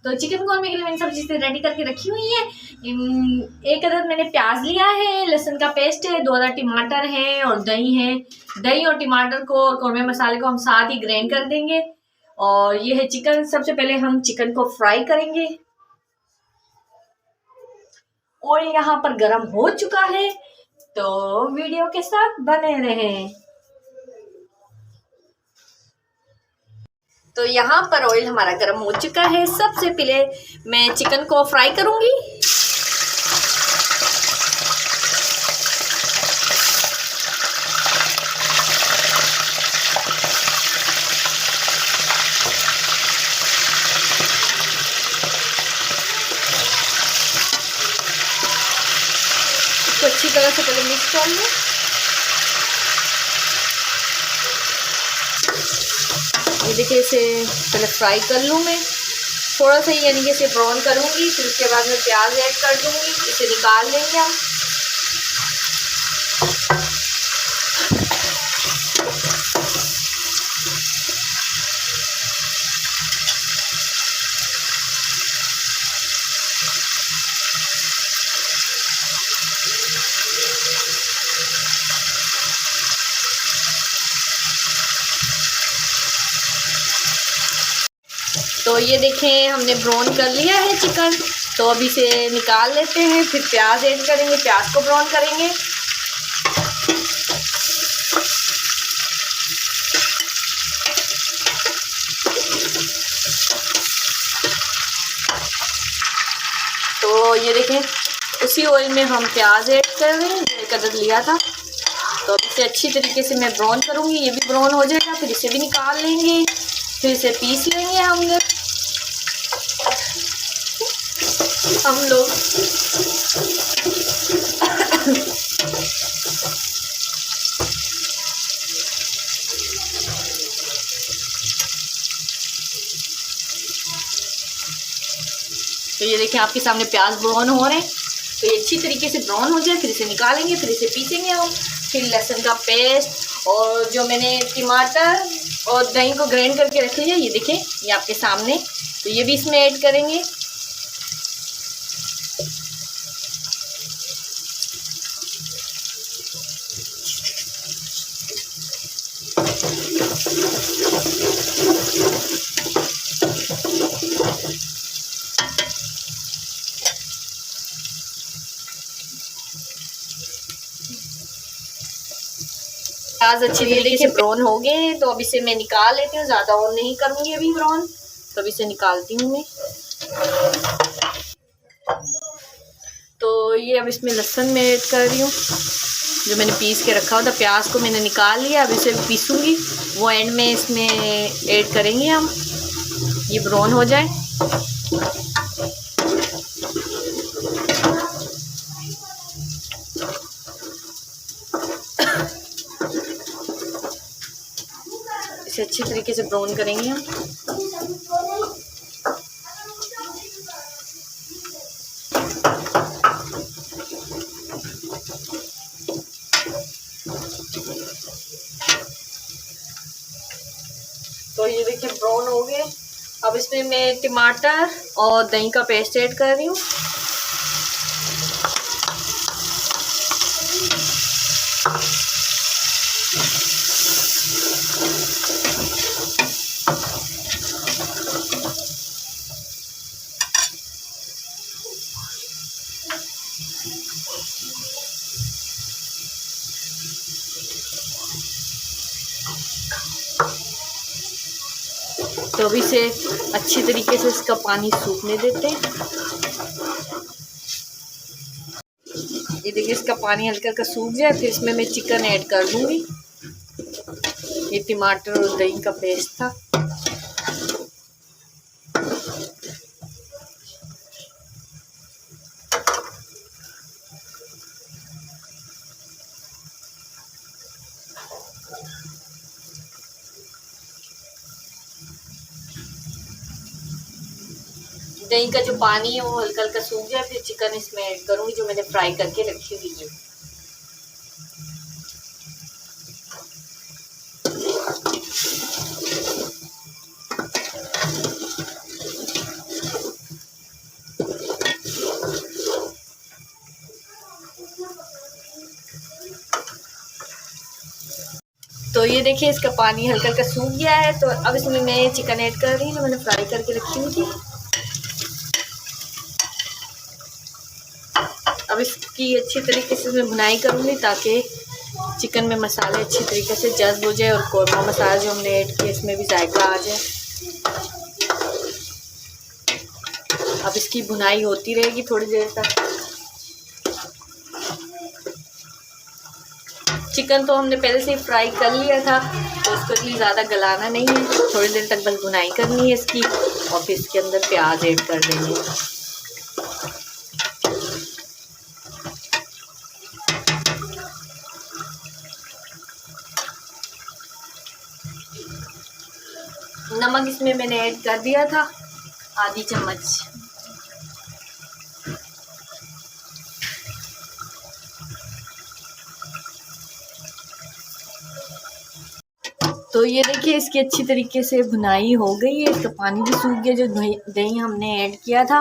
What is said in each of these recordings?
तो चिकन कौरमे के लिए मैंने सब चीज़ें रेडी करके रखी हुई है। एक अदद मैंने प्याज लिया है, लहसुन का पेस्ट है, 2 अदद टमाटर है और दही है। दही और टमाटर को कौरमे मसाले को हम साथ ही ग्राइंड कर देंगे। और ये है चिकन। सबसे पहले हम चिकन को फ्राई करेंगे। और यहाँ पर गरम हो चुका है, तो वीडियो के साथ बने रहें। तो यहाँ पर ऑयल हमारा गर्म हो चुका है। सबसे पहले मैं चिकन को फ्राई करूंगी। इसको अच्छी तरह से पहले मिक्स कर लूं। ये देखिए, इसे पहले फ्राई कर लूँ मैं थोड़ा सा, यानी कि इसे ब्राउन करूँगी। फिर उसके बाद मैं प्याज ऐड कर दूँगी। इसे निकाल लेंगे हम। तो ये देखें, हमने ब्राउन कर लिया है चिकन। तो अभी इसे निकाल लेते हैं। फिर प्याज ऐड करेंगे, प्याज को ब्राउन करेंगे। तो ये देखें, उसी ऑयल में हम प्याज ऐड कर रहे हैं, एक अदद लिया था। तो अब इसे अच्छी तरीके से मैं ब्राउन करूँगी। ये भी ब्राउन हो जाएगा, फिर इसे भी निकाल लेंगे। फिर इसे पीस लेंगे हम लोग। तो ये देखिए, आपके सामने प्याज ब्राउन हो रहे हैं। तो ये अच्छी तरीके से ब्राउन हो जाए, फिर इसे निकालेंगे। फिर इसे पीसेंगे हम। फिर लहसुन का पेस्ट और जो मैंने टमाटर और दही को ग्राइंड करके रख लिया, ये देखें, ये आपके सामने। तो ये भी इसमें ऐड करेंगे। प्याज अच्छी तरीके से ब्राउन हो गए। तो अब इसे मैं निकाल लेती हूँ। ज़्यादा और नहीं करूँगी अभी ब्राउन। तो अब इसे निकालती हूँ मैं। तो ये अब इसमें लहसुन मैं ऐड कर रही हूँ, जो मैंने पीस के रखा हुआ था। प्याज को मैंने निकाल लिया। अब इसे पीसूँगी, वो एंड में इसमें ऐड करेंगे हम। ये ब्राउन हो जाए। इसे अच्छी तरीके से ब्राउन करेंगे हम। तो ये देखिए, ब्राउन हो गए। अब इसमें मैं टमाटर और दही का पेस्ट ऐड कर रही हूँ। तो अभी से अच्छी तरीके से इसका पानी सूखने देते हैं। ये देखिए, इसका पानी हल्का हल्का सूख जाए, फिर इसमें मैं चिकन ऐड कर दूंगी। ये टमाटर और दही का पेस्ट था। दही का जो पानी है वो हल्का हल्का सूख जाए, फिर चिकन इसमें ऐड करूंगी, जो मैंने फ्राई करके रखी हुई है। ये देखिए इसका पानी हल्का हल्का सूख गया है। तो अब इसमें मैं चिकन ऐड कर रही हूँ, मैंने फ्राई करके रखी हुई थी। अब इसकी अच्छी तरीके से मैं भुनाई करूँगी ताकि चिकन में मसाले अच्छी तरीके से जज्ब हो जाए और कौरमा मसाला जो हमने ऐड किया इसमें भी जायका आ जाए। अब इसकी भुनाई होती रहेगी थोड़ी देर तक। चिकन तो हमने पहले से ही फ्राई कर लिया था, तो इसको इतनी ज़्यादा गलाना नहीं है, थोड़ी देर तक बस भुनाई करनी है इसकी। और फिर इसके अंदर प्याज ऐड कर देंगे। नमक इसमें मैंने ऐड कर दिया था आधी चम्मच। तो ये देखिए इसकी अच्छी तरीके से भुनाई हो गई है, इसका पानी भी सूख गया जो दही हमने ऐड किया था।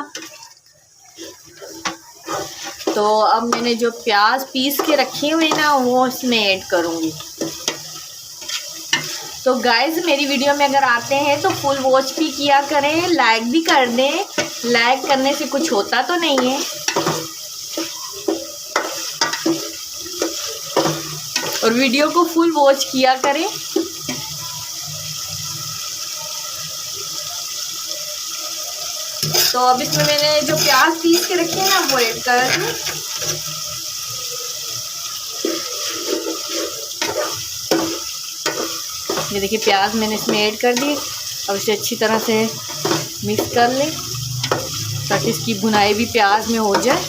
तो अब मैंने जो प्याज पीस के रखे हुए ना वो इसमें ऐड करूँगी। तो गाइज़ मेरी वीडियो में अगर आते हैं तो फुल वॉच भी किया करें, लाइक भी कर दें। लाइक करने से कुछ होता तो नहीं है, और वीडियो को फुल वॉच किया करें। तो अब इसमें मैंने जो प्याज पीस के रखे हैं ना वो ऐड कर दूँ। ये देखिए प्याज मैंने इसमें ऐड कर दी। अब इसे अच्छी तरह से मिक्स कर लें ताकि इसकी भुनाई भी प्याज में हो जाए।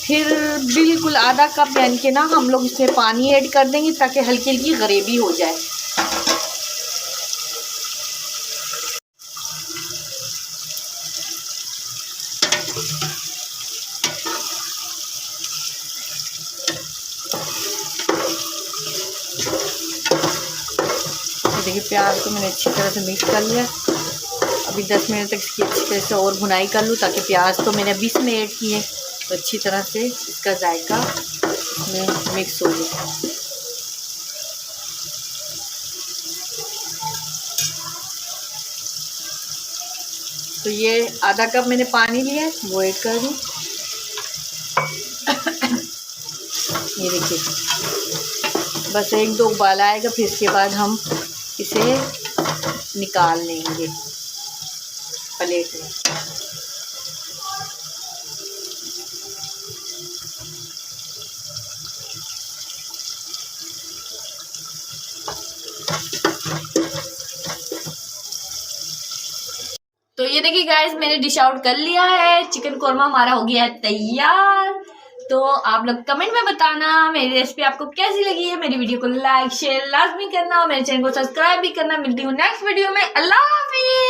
फिर बिल्कुल आधा कप यानी कि ना हम लोग इसमें पानी ऐड कर देंगे ताकि हल्की हल्की ग्रेवी हो जाए। देखिए प्याज को मैंने अच्छी तरह से मिक्स कर लिया। अभी 10 मिनट तक इसकी अच्छी तरह से और भुनाई कर लूँ ताकि प्याज तो मैंने अभी इसमें ऐड की है तो अच्छी तरह से इसका जायका इसमें मिक्स हो जाए। तो ये आधा कप मैंने पानी लिया है वो ऐड कर दूँ। ये देखिए बस एक दो उबाल आएगा, फिर इसके बाद हम इसे निकाल लेंगे प्लेट में। तो ये देखिए गाइस मैंने डिश आउट कर लिया है, चिकन कौरमा हमारा हो गया है तैयार। तो आप लोग कमेंट में बताना मेरी रेसिपी आपको कैसी लगी है। मेरी वीडियो को लाइक शेयर लाजमी करना और मेरे चैनल को सब्सक्राइब भी करना। मिलती हूँ नेक्स्ट वीडियो में। अल्लाह हाफिज़।